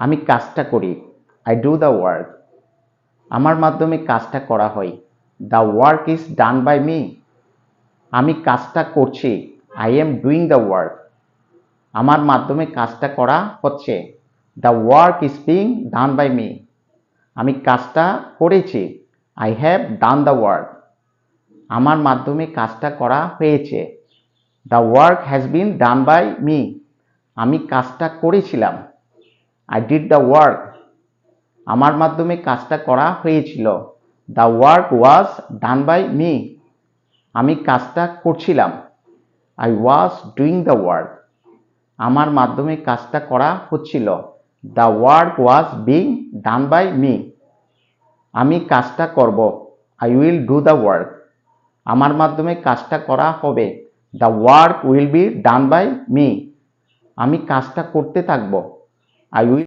আমি কাজটা করি, আই ডু দ্য ওয়ার্ক। আমার মাধ্যমে কাজটা করা হয়, the work is done by me. আমি কাজটা করছি, I am doing the work. আমার মাধ্যমে কাজটা করা হচ্ছে, the work is being done by me. আমি কাজটা করেছি, I have done the work. আমার মাধ্যমে কাজটা করা হয়েছে, the work has been done by me. আমি কাজটা করেছিলাম, আই ডিড দ্য ওয়ার্ক। আমার মাধ্যমে কাজটা করা হয়েছিল, the work was done by me. আমি কাজটা করছিলাম, I was doing the work. আমার মাধ্যমে কাজটা করা হচ্ছিল, the work was being done by me. আমি কাজটা করব, I will do the work. আমার মাধ্যমে কাজটা করা হবে, the work will be done by me. আমি কাজটা করতে থাকবো, আই উইল